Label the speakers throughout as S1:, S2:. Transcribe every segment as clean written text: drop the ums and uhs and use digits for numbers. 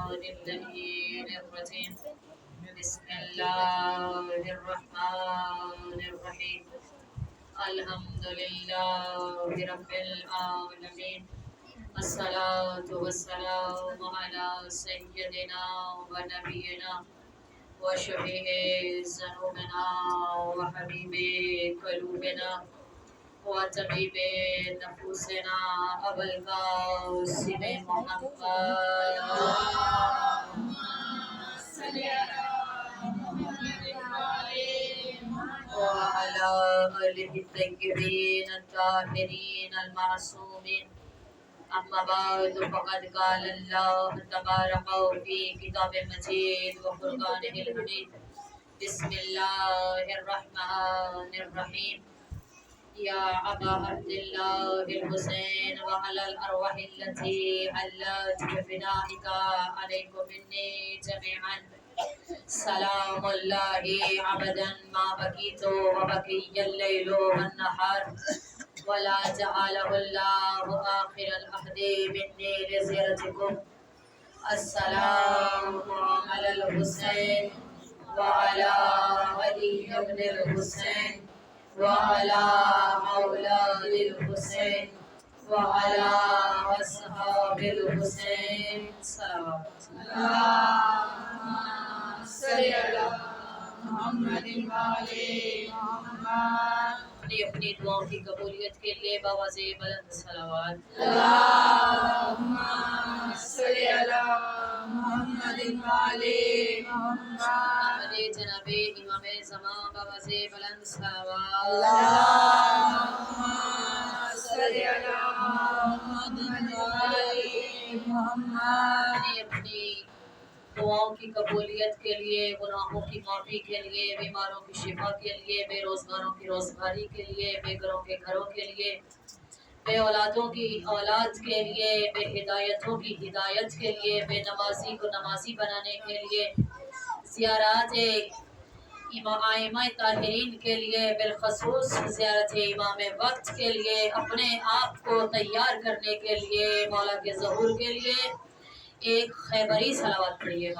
S1: اللعين الرجيم بسم الله الرحمن الرحيم الحمد لله رب العالمين الصلاة والسلام على سيدنا ونبينا وشفيع ذنوبنا وحبيب قلوبنا وطبيب نفوسنا أبا القاسم محمد اللهم صل على محمد وعلى آله الطيبين الطاهرين المعصومين أما بعد فقد قال الله تبارك في كتاب مجيد وفرقانه الحميد بسم الله الرحمن الرحيم يا أبا عبد الله الحسين وعلى الأرواح التي علت بفنائك عليكم مني جميعا سلام الله عبدا ما بكيت وبكي الليل والنهار ولا جعله الله آخر العهد مني لزيارتكم السلام على الحسين وعلى علي بن الحسين وعلى أولاد الحسين وعلى أصحاب الحسين صلوات
S2: اللهم صل على محمد وعلى محمد
S1: اپنی دعاؤں کی قبولیت کے لیے باواز بلند صلوات
S2: اللهم صل على محمد وعلى محمد
S1: جناب امام زمان باواز بلند صلوات
S2: اللهم صل على محمد وعلى محمد
S1: اپنی دعاؤں کی قبولیت کے لیے گناہوں کی معافی کے لیے بیماروں کی شفا کے لیے بے روزگاروں کی روزگاری کے لیے بے گھروں کے گھروں کے لیے بے اولادوں کی اولاد کے لیے بے ہدایتوں کی ہدایت کے لیے بے نمازی کو نمازی بنانے کے لیے زیارات ائمہ طاہرین کے لیے بالخصوص زیارت امام وقت کے لیے اپنے آپ کو تیار کرنے کے لیے مولا کے ظہور کے لیے ایک خیبری صلوات پڑھیے
S2: اللهم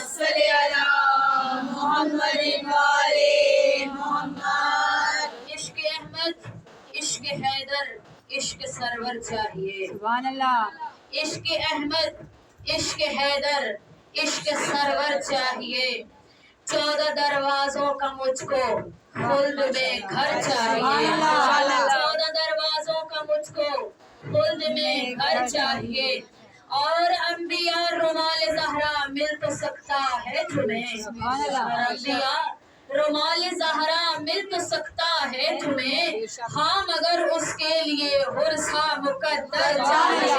S2: صل على محمد وعلى محمد
S1: عشق احمد عشق حیدر عشق سرور چاہیے
S2: سبحان اللہ
S1: عشق احمد عشق حیدر عشق سرور چاہیے 14 دروازوں کا مجھ کو خلد میں گھر چاہیے 14 دروازوں کا مجھ کو خلد میں گھر چاہیے اور انبیاء رومال زہرا مل تو سکتا ہے تمہیں اور انبیاء رومال زہرا مل تو سکتا ہے تمہیں ہاں مگر اس کے لیے عرصہ مقدر چاہیے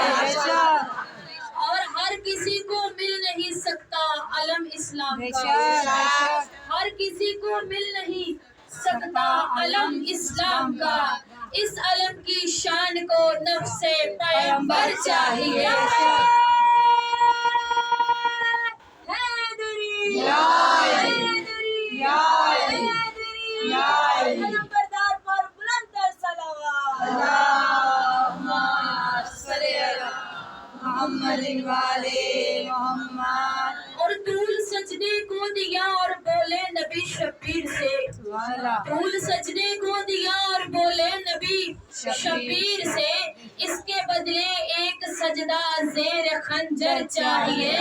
S1: اور ہر کسی کو مل نہیں سکتا علم اسلام کا ہر کسی کو مل نہیں سکتا علم اسلام کا اس علم کی شان کو نفس پیغمبر چاہیے
S2: نمبردار پر بلند صلوات اللهم صل على محمد وعلى محمد
S1: اور طول سجدے کو دیا اور بولے نبی شبیر سے طول سجدے کو دیا اور بولے نبی شبیر سے اس کے بدلے ایک سجدہ زیر خنجر چاہیے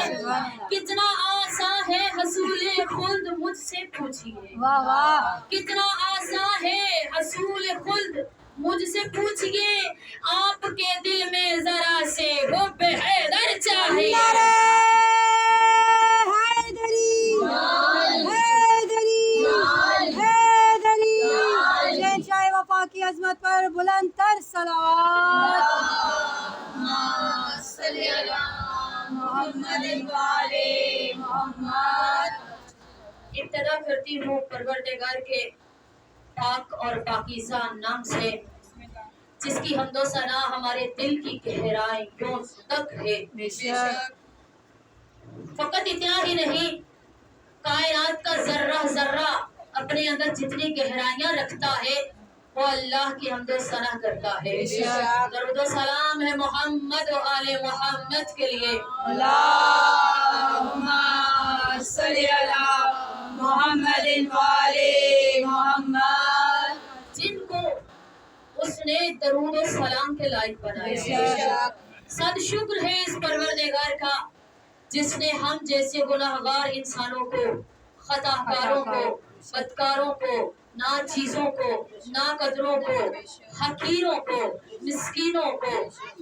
S1: کتنا آسان ہے حصول خلد مجھ سے پوچھئے
S2: واہ واہ
S1: کتنا آسان ہے حصول خلد مجھ سے پوچھئے آپ کے دل میں ذرا سے حب حیدر چاہیے
S2: وفا کی عظمت پر بلند تر صلوات محمد وعلى محمد
S1: ابتدا کرتی ہوں پروردگار کے پاک اور پاکیزہ نام سے جس کی حمد و ثنا ہمارے دل کی گہرائیوں تک ہے فقط اتنا ہی نہیں کائنات کا ذرہ ذرہ اپنے اندر جتنی گہرائیاں رکھتا ہے वो अल्लाह की हम्दो सना करता है। दरूद व सलाम है मोहम्मद व आले मोहम्मद के लिए।
S2: अल्लाहुम्मा सल्ली अला मुहम्मदिन व आले मुहम्मद।
S1: जिनको उसने दरूद व सलाम के लायक बनाया है। सद शुक्र है इस परवरदिगार का जिसने हम जैसे गुनाहगार इंसानों को, खताकारों को, बदकारों को, ना चीजों को, ना कदरों को, हकीरों को, मिस्कीनों को,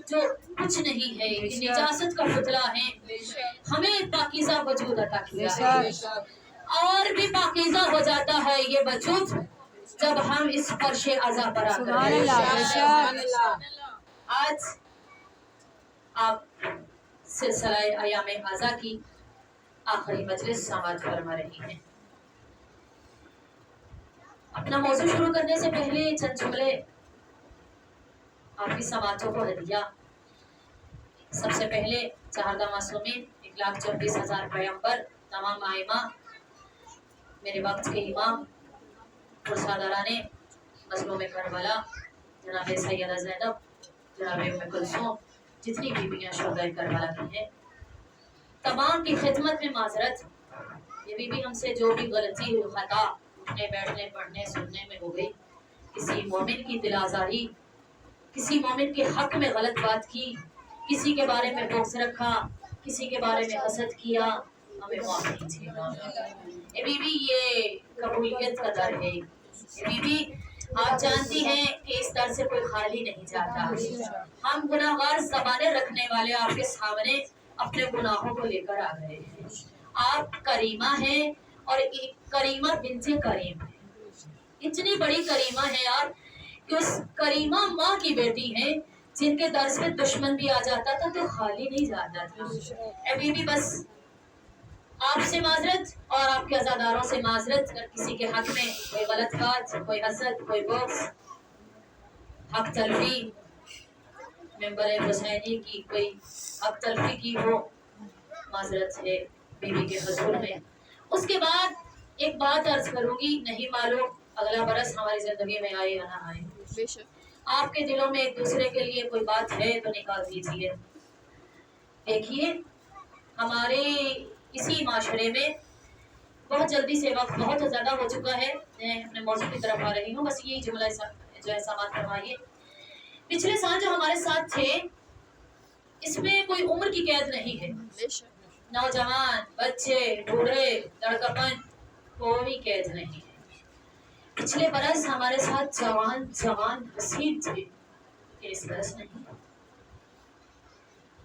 S1: जो कुछ नहीं है, निजासत का पुतला है, हमें पाकीज़ा वजूद अता किया है। और भी पाकीज़ा हो जाता है ये वजूद जब हम इस फर्श अज़ा पर आकर आज आप सिलसिला अयाम आज़ा की आखिरी मजलिस समाअत फरमा रही हैं। अपना मौजू शुरू करने से पहले चंद जुमले आपकी समाअतों को हदिया। सबसे पहले चाहदा मासूमीन, 1,24,000 पैगंबर, तमाम आइमा, मेरे वक्त के इमाम, पुरसादाराने मज़लूम करबला, जनाब सैयदा ज़ैनब, जनाब उम्मे कुलसूम, जितनी बीबियाँ शुहदाए करबला की हैं, तमाम की खिदमत में माजरत। ये बीबी हमसे जो भी गलती हुई, खता उठने बैठने पढ़ने सुनने में हो गई, किसी मोमिन की दिल आज़ारी, किसी मोमिन के हक में गलत बात की, किसी के बारे में बुग़्ज़ रखा, किसी के बारे में हसद किया, हमें माफ़ कीजिएगा। ये बीबी ये कबूलियत का दर है। ये बीबी आप जानती हैं कि इस दर से कोई खाली नहीं जाता। हम गुनाहगार ज़बानें रखने वाले आपके सामने अपने गुनाहों को लेकर आ गए हैं। आप करीमा हैं और एक करीमा बिन्ते करीम है। इतनी बड़ी करीमा है आप कि उस करीमा माँ की बेटी है जिनके दर्स में दुश्मन भी आ जाता था तो खाली नहीं जाता था। अभी भी बस आपसे माजरत और आपके अज़ादारों से माजरत, अगर किसी के हक में कोई गलत बात, कोई हसद, कोई बुग़्ज़, हक तलफी, मेंबर हुसैनी की कोई हक तलफी की हो, माजरत है बीवी के हुजूर में। उसके बाद एक बात अर्ज करूंगी, नहीं मालूम अगला बरस हमारी जिंदगी में आए या ना आए। आपके दिलों में एक दूसरे के लिए कोई बात है तो निकाल दीजिए। देखिए, हमारे इसी माशरे में बहुत जल्दी से वक्त बहुत ज़्यादा हो चुका है। मैं अपने मौजू की तरफ आ रही हूँ, बस यही जुमला जो है समाअत फरमाइए। पिछले साल जो हमारे साथ थे, इसमें कोई उम्र की कैद नहीं है। नौजवान, बच्चे, बूढ़े, लड़कापन, कोई कैद नहीं है। पिछले बरस हमारे साथ जवान हसीन थे, इस बरस नहीं।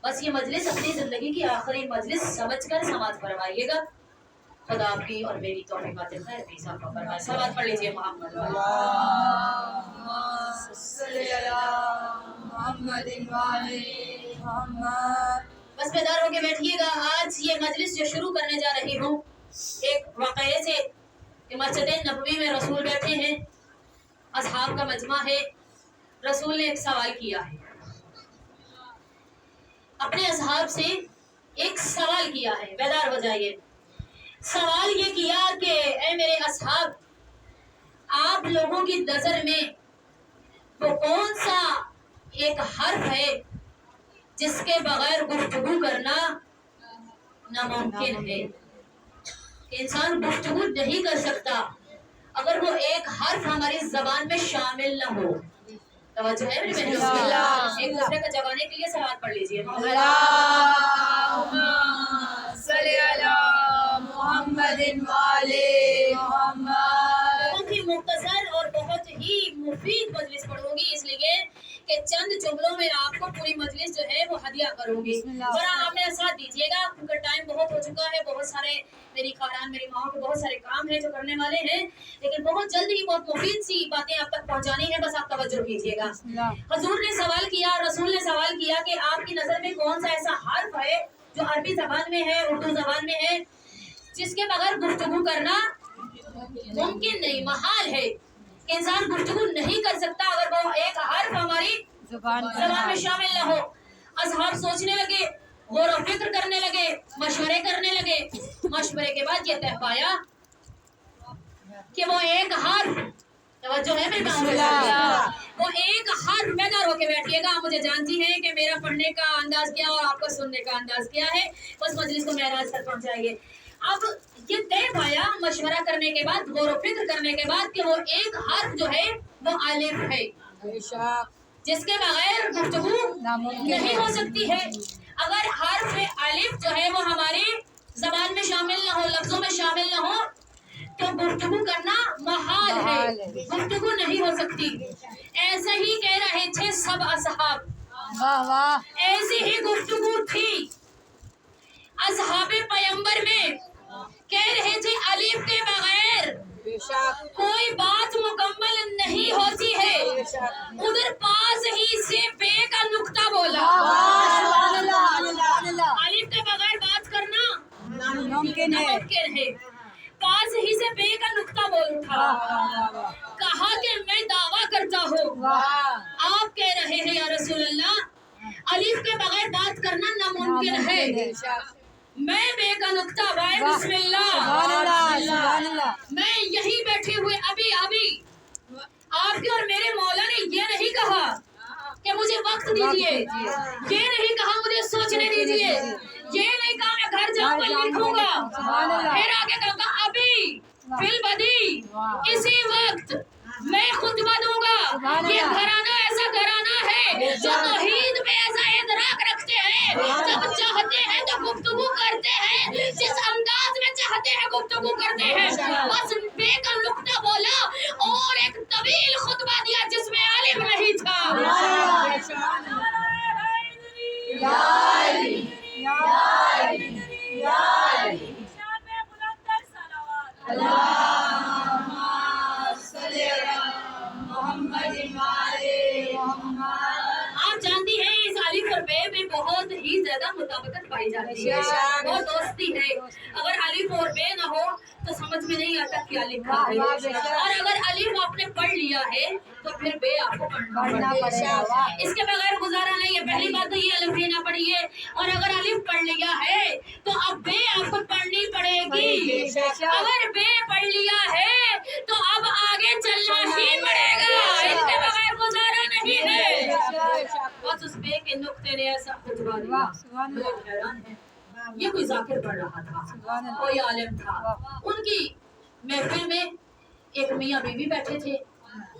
S1: बस ये मजलिस अपनी जिंदगी की आखिरी मजलिस समझकर समाअत फरमाइएगा। खुदा आपकी और मेरी तौफीक आतिल खैर भी इज़ाफ़ा फरमाए। समाअत पढ़ लीजिए मोहम्मद। बस बेदार होके बैठिएगा। आज ये मजलिस जो शुरू करने जा रही हूँ, एक वाक़ये से कि मस्जिद नबवी में रसूल बैठे हैं, असहाब का मजमा है। रसूल ने एक सवाल किया है, अपने असहाब से एक सवाल किया है, बेदार हो जाइए। सवाल ये किया कि ऐ मेरे असहाब, आप लोगों की नजर में वो कौन सा एक हर्फ है जिसके बगैर गुफ्तगू करना नामुमकिन है। इंसान गुफ्तगू नहीं कर सकता अगर वो एक हर्फ हमारी जबान में शामिल न हो। तवज्जो है मेरी बहनों? एक दूसरे का जगाने के लिए सवाल पढ़ लीजिए। बहुत ही मुख्तसर और बहुत ही मुफीद मजलिस पढ़ूंगी, इसलिए कि चंद जुमलों में आपको पूरी मजलिस जो है वो हदिया करूंगी। और आप मेरा साथ दीजिएगा क्योंकि टाइम बहुत हो चुका है। बहुत सारे मेरी खानदान, मेरी माओ के बहुत सारे काम हैं जो करने वाले हैं, लेकिन बहुत जल्द ही बहुत मुफीद सी बातें आप तक पहुंचानी है। बस आप तवज्जो कीजिएगा। हुजूर ने सवाल किया, रसूल ने सवाल किया कि आपकी नजर में कौन सा ऐसा हर्फ है जो अरबी जबान में है, उर्दू जबान में है, जिसके बगैर गुफ्तगू करना मुमकिन नहीं, महाल है। इंसान गुफ्तगू नहीं कर सकता अगर वो एक हर्फ हमारी ज़बान में शामिल न हो। असहाब सोचने लगे, गौर व फिक्र करने लगे, मशवरे करने लगे। मशवरे के बाद ये तय पाया कि वो एक हर्फ तवज्जो है मेरी बात में? वो एक हर बेदार होके बैठिएगा। आप मुझे जानती हैं कि मेरा पढ़ने का अंदाज क्या और आपका सुनने का अंदाज क्या है, बस मजलिस को महराज तक पहुंचाइए। अब ये तय पाया मशवरा करने के बाद, गौर व फिक्र करने के बाद, कि वो एक हर्फ जो है वो अलिफ है, जिसके बगैर गुफ्तगू नहीं हो सकती है। अगर हर्फ अलिफ जो है वो हमारी जबान में शामिल ना हो, लफ्जों में शामिल ना हो, तो गुफ्तगू करना महाल है, गुफ्तगू नहीं हो सकती। ऐसे ही कह रहे थे सब असहाब,
S2: वाह वाह,
S1: ऐसी ही गुफ्तगू थी असहाबे पैगंबर में। कह रहे थे अलिफ के बगैर कोई बात मुकम्मल नहीं होती है। उधर पास ही से बे का नुक्ता बोला। अलिफ के बगैर बात करना
S2: मुमकिन है।
S1: नामुमकिन है। पास ही से बे का नुक्ता बोल उठा, कहा कि मैं दावा करता हूँ। आप कह रहे हैं या रसूल अल्लाह अलिफ के बगैर बात करना नामुमकिन है। मैं बे का नुक्ता बाय बिस्मिल्लाह, मैं यही बैठे हुए अभी अभी आपके और मेरे मौला ने ये नहीं कहा कि मुझे वक्त दीजिए, ये नहीं कहा मुझे सोचने दीजिए, ये नहीं कहा मैं घर जाकर लिखूंगा, फिर आगे कहूँगा अभी फिल बदी इसी वक्त मैं खुतबा दूंगा। ये घराना ऐसा घराना है जो तौहीद पे ऐसा इदराक रखते हैं, जब चाहते हैं तो गुफ्तगू करते हैं, जिस अंदाज में चाहते हैं गुफ्तगू करते हैं। बस बे का नुक्ता बोला और एक तवील खुतबा दिया जिसमें आलिम नहीं था। आप जानती हैं इस अलिफ और बे में बहुत ही ज्यादा मुताबिकत पाई जाती है, बहुत दोस्ती है। अगर अलिफ और बे ना हो तो समझ में नहीं आता क्या लिखा है, और अगर अलिफ आपने पढ़ लिया है तो फिर बे आपको पढ़ना पड़ेगा। इसके बगैर गुजारा नहीं है। पहली बात तो ये अलिफ भी ना पढ़िए, और अगर अलिफ पढ़ लिया है तो अब बे आपको पढ़नी पड़ेगी। अगर बे पढ़ लिया है तो अब आगे चलना ही पड़ेगा, इसके बगैर गुजारा नहीं है। बस उस बे के नुक्ते ने ऐसा खुतबा दिया, लोग हैरान हैं। ये कोई जाकिर पढ़ रहा था, कोई आलिम था। उनकी महफिल में एक मियाँ बीवी बैठे थे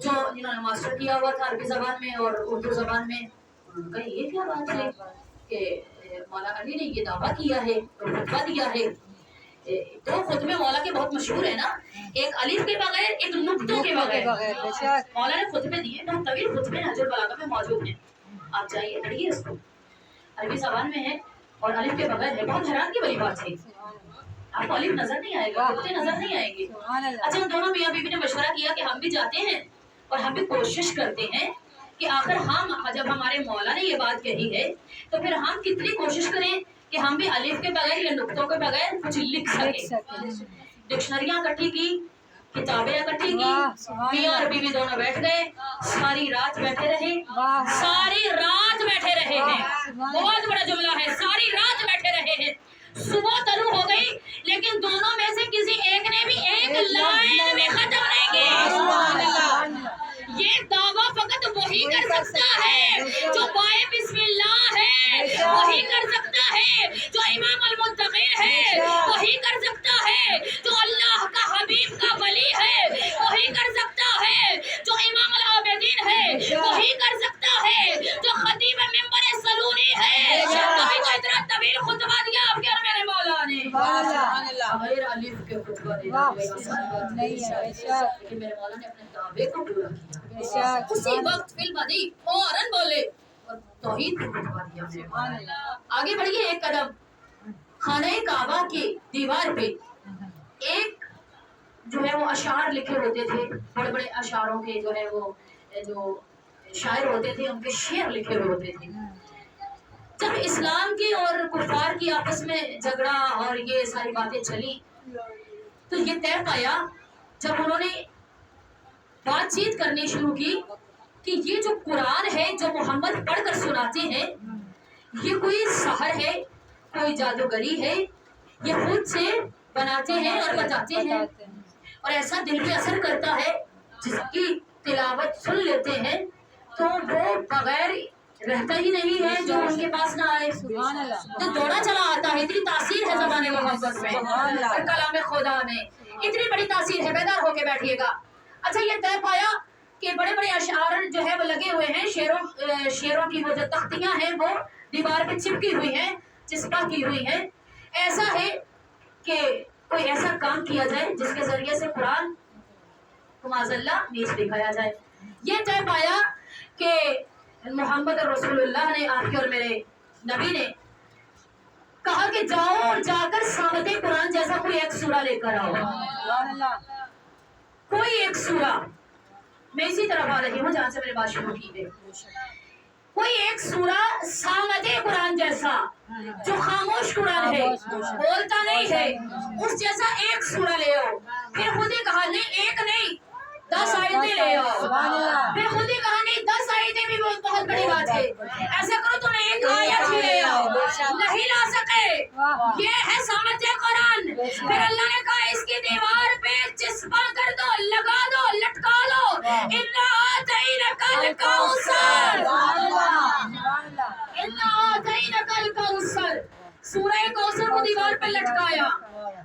S1: जो जिन्होंने मास्टर किया हुआ था अरबी जबान में और उर्दू जबान में। उनका ये क्या बात है कि मौला अली ने ये दावा किया है और खुतबा दिया है। तो खुतबे मौला के बहुत मशहूर है ना, एक अलिफ के बगैर, एक नुक्तों के बगैर। मौला ने खुतबे दिए, बहुत तवील खुतबे नहजुल बलागा में मौजूद हैं। आप जाइए पढ़िए इसको, अरबी जबान में है और अलिफ के बगैर है। बहुत हैरान की बड़ी बात है, आपको अलिफ नजर नहीं आएगा, नुक्ते नजर नहीं आएंगे। अच्छा, उन दोनों मियाँ बीवी ने मशवरा किया कि हम भी जाते हैं और हम भी कोशिश करते हैं कि आखिर हम, जब हमारे मौला ने ये बात कही है तो फिर हम कितनी कोशिश करें कि हम भी अलिफ के बगैर या नुक्तों के बगैर कुछ लिख सकें। डिक्शनरियाँ इकट्ठी की, किताबें इकट्ठी की, मियाँ और बीवी दोनों बैठ गए, सारी रात बैठे रहे, सारी रात बैठे रहे हैं। बहुत बड़ा जुमला है, सारी रात बैठे रहे हैं। सुबह तलू हो गई, लेकिन दोनों में से किसी एक ने भी एक लाइन में खत्म नहीं किया। ये दावा फकत वही कर सकता है जो बाए बिस्मिल्लाह है, वही कर सकता है जो इमाम अल मुत्तकीन है, वही कर सकता है जो अल्लाह का हबीब का वली है, वही कर सकता है जो इमाम अल आबिदीन है, वही कर सकता है जो खतीब मिंबर सलूनी है। कभी को इतना तवील खुतबा दिया आपके और मेरे मौला ने। गैर अलिफ के खुतबा देना नहीं है, लेकिन मेरे मौला ने अपने दावे को पूरा किया। उसी वक्त फिल बदी फौरन बोले और तौहीद को खुतबा दिया। आगे बढ़िए एक कदम, खाने काबा के दीवार पे एक जो है वो अशार लिखे होते थे, बड़े बड़े अशारों के जो है वो जो शायर होते थे उनके शेर लिखे हुए होते थे। जब इस्लाम की और कुफार की आपस में झगड़ा और ये सारी बातें चली तो ये तय पाया, जब उन्होंने बातचीत करनी शुरू की कि ये जो कुरान है जो मोहम्मद पढ़कर सुनाते हैं, ये कोई सहर है, कोई जादूगरी है, ये खुद से बनाते हैं और बताते हैं, और ऐसा दिल पे असर करता है جس کی تلاوت سن لیتے ہیں تو وہ بغیر رہتا ہی نہیں ہے جو ان کے پاس نہ آئے، تو دوڑا چلا آتا ہے. اتنی تاثیر ہے زبان محبت میں اور کلام خدا میں، اتنی بڑی تاثیر ہے. بیدار ہو کے بیٹھیے گا. اچھا یہ طے پایا کہ بڑے بڑے اشعار جو ہے وہ لگے ہوئے ہیں، شعروں کی وہ جو تختیاں ہیں وہ دیوار پہ چپکی ہوئی ہیں، چسپا کی ہوئی ہیں. ایسا ہے کہ کوئی ایسا کام کیا جائے جس کے ذریعے سے قرآن کو معاذاللہ نیچ دکھایا جائے. یہ طے پایا کہ محمد رسول اللہ نے، آپ کے اور میرے نبی نے کہا کہ جاؤ اور جا کر سامت قرآن جیسا کوئی ایک سورہ لے کر آؤ. کوئی ایک سورہ، میں اسی طرف آ رہی ہوں جہاں سے میں نے بات شروع کی ہے. کوئی ایک سورہ سامت قرآن جیسا جو خاموش قرآن ہے، بولتا نہیں ہے، اس جیسا ایک سورہ لے آؤ. پھر خود ہی کہا نہیں ایک نہیں 10 آیتیں لے آؤ. پھر خود ہی کہا نہیں 10 آیتیں بھی بہت بڑی بات ہے، ایسا کرو تم ایک آیت ہی لے آؤ. نہیں لا سکے، یہ ہے سامت قرآن. پھر اللہ نے کہا اس کی دیوار پہ چسپاں کر دو، لگا دو، لٹکا دو. اِنَّا آتَيْنَكَ الْكَوْثَرَ، اِنَّا آتَيْنَكَ الْكَوْثَرَ. سورہ کوثر کو دیوار پہ لٹکایا.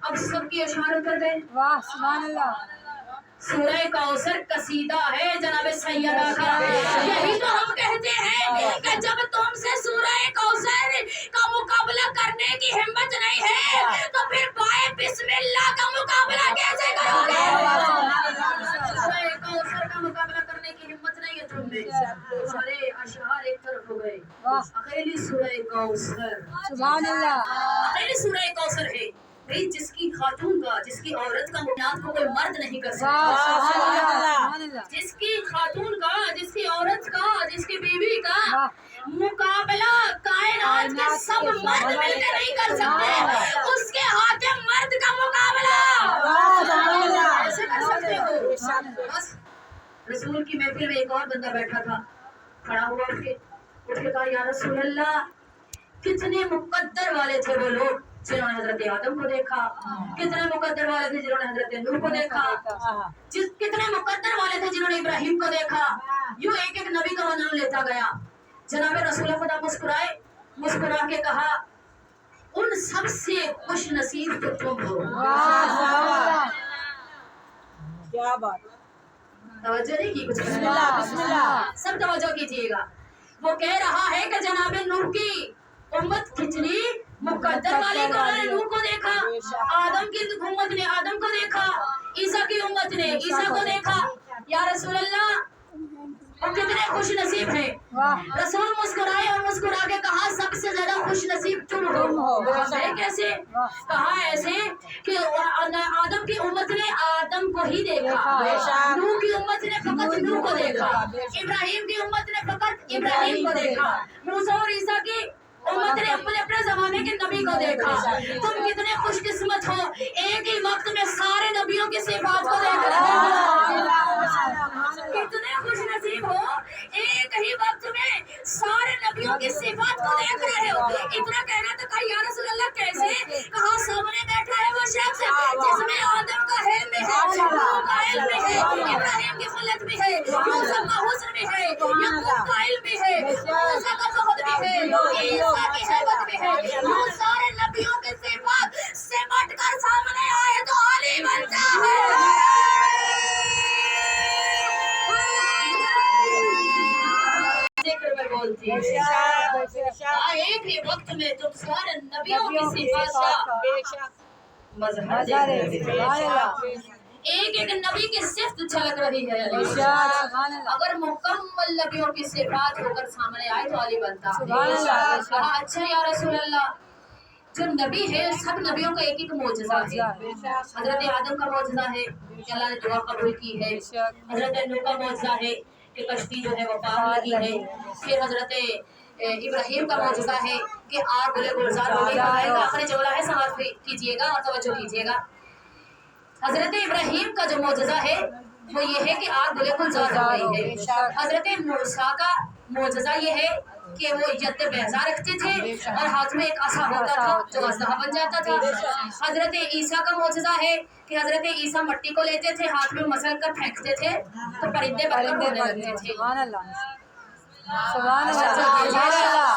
S1: اب سب کی اشعار کر دیں. سورہ کوثر قصیدہ ہے جناب سیدہ کا. یہی تو ہم کہتے ہیں کہ جب تم سے سورہ کوثر کا مقابلہ کرنے کی ہمت نہیں ہے تو پھر پائے بسم اللہ کا مقابلہ کیسے کرو گے؟ سورہ کوثر کا مقابلہ کرنے کی ہمت نہیں ہے تم میں. سارے اشعار ایک طرف ہو گئے. اکیلی سورہ کوثر، اکیلی سورہ کوثر ہے جس کی خاتون کا، جس کی عورت کا بنیاد کو کوئی مرد نہیں کر سکتا. جس کی خاتون کا، جس کی عورت کا، جس کی بیوی کا مقابلہ کائنات کے سب مرد مل کے نہیں کر سکتے. اس کے ہاتھ مرد کا مقابلہ ایسے کر سکتے ہو. بس رسول کی محفل میں ایک اور بندہ بیٹھا تھا، کھڑا ہوا اٹھ کے کہا یا رسول اللہ، کتنے مقدر والے تھے وہ لوگ جنہوں نے حضرت آدم کو دیکھا، کتنے مقدر والے تھے جنہوں نے حضرت نوح کو دیکھا، کتنے مقدر والے تھے جنہوں نے ابراہیم کو دیکھا. یوں ایک ایک نبی کا نام لیتا گیا. جناب رسول خدا مسکرائے، مسکرا کے کہا ان سب سے خوش نصیب تو تم ہو.
S2: کیا بات،
S1: توجہ نہیں کی کچھ؟
S2: بسم اللہ.
S1: سب توجہ کیجیے گا. وہ کہہ رہا ہے کہ جناب نوح کی امت کتنی مقدر والی کہ انہوں نے نوح کو دیکھا، آدم کی امت نے آدم کو دیکھا، عیسیٰ کی امت نے عیسیٰ کو دیکھا. یا رسول اللہ وہ کتنے خوش نصیب ہیں. رسول مسکرائے اور مسکرا کے کہا سب سے زیادہ خوش نصیب تم ہو. کیسے؟ کہا ایسے کہ آدم کی امت نے آدم کو ہی دیکھا، نوح کی امت نے فقط نوح کو دیکھا، ابراہیم کی امت نے فقط ابراہیم کو دیکھا، موسیٰ اور عیسیٰ کی امت نے اپنے زمانے کے نبی کو دیکھا. تم کتنے خوش قسمت ہو، ایک ہی وقت میں سارے نبیوں کی صفات کو دیکھ رہے ہو. کتنے خوش نصیب ہو، ایک ہی وقت میں سارے نبیوں کی صفات کو دیکھ رہے ہو. اتنا کہنا تو کہا یا رسول اللہ کیسے؟ کہا سامنے بیٹھا ہے وہ شخص جس میں آدم کا علم بھی ہے، نوح کا علم بھی ہے، ابراہیم کی خلت بھی ہے، یوسف کا حسن بھی ہے، یعقوب کا علم بھی ہے، موسیٰ کا زہد بھی ہے، عیسیٰ کی حیبت بھی ہے. وہ سارے نبیوں کی صفات سمٹ کر سامنے آئے تو علی بنتا ہے. ذکر میں بولتی ہے ایک ہی وقت میں تم سارے نبیوں کی صفات کا مظہر دیکھ رہے ہو. ایک ایک نبی کی صفت جھلک رہی ہے. اگر مکمل نبیوں کی صفات ہو کر سامنے آئے تو علی بنتا ہے. کہا اچھا یا رسول اللہ جو نبی ہے سب نبیوں کا ایک ایک معجزہ ہے. حضرت آدم کا معجزہ ہے کہ اللہ نے دعا قبول کی ہے. حضرت نوح کا معجزہ ہے کہ کشتی جو ہے وہ پار لگی ہے. پھر حضرت ابراہیم کا معجزہ ہے کہ آگ گلے گلزار ہو گئی. آخری جملہ ہے، سماعت کیجیے گا اور توجہ کیجیے گا. حضرت ابراہیم کا جو معجزہ ہے وہ یہ ہے کہ آگ گلے گلزار ہو گئی ہے. حضرت موسیٰ کا मोजज़ा ये है कि वो यद बैज़ा रखते थे और हाथ में एक आसा होता था जो अज़हा बन जाता था। हजरत ईसा का मोजज़ा है कि हजरत ईसा मट्टी को लेते थे, हाथ में मसल कर फेंकते थे तो परिंदे बनकर उड़ने लगते थे।
S2: सुभान अल्लाह, सुभान अल्लाह।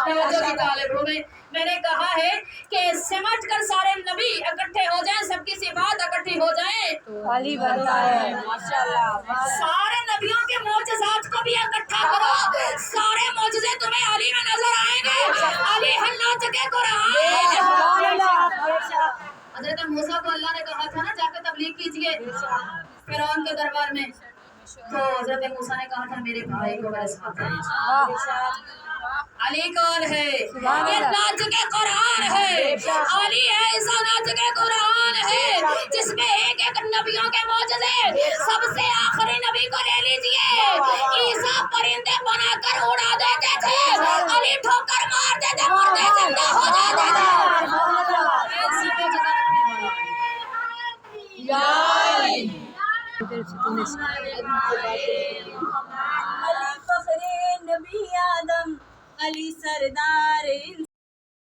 S1: तवज्जो की तालिब हूँ मैं। मैंने कहा है कि सिमट कर सारे नबी इकट्ठे हो जाएं, सबकी सिफात इकट्ठी हो जाएं,
S2: अली बनता है माशाअल्लाह।
S1: सारे नबियों के मोजज़ात को भी इकट्ठा करो, सारे मोजज़े तुम्हें अली में नजर आएंगे। अली हन्नात के कुरान।
S2: सुभान अल्लाह।
S1: हजरत मूसा को अल्लाह ने कहा था ना जाकर तबलीग कीजिए फिरौन के दरबार में, तो हजरत मूसा ने कहा था मेरे भाई को मेरे साथ भेज। अली कौन है? ये नाच के कुरान है। अली है ऐसा नाच के कुरान है जिसमें एक एक नबियों के मौजज़े। सबसे आखिरी नबी को ले लीजिए, ईसा परिंदे बनाकर उड़ा देते थे, अली ठोकर मार देते, मुर्दे जिंदा हो जाते थे। ऐसे मौजज़ा रखने वाला
S2: अली फखरे नबी आदम, अली सरदार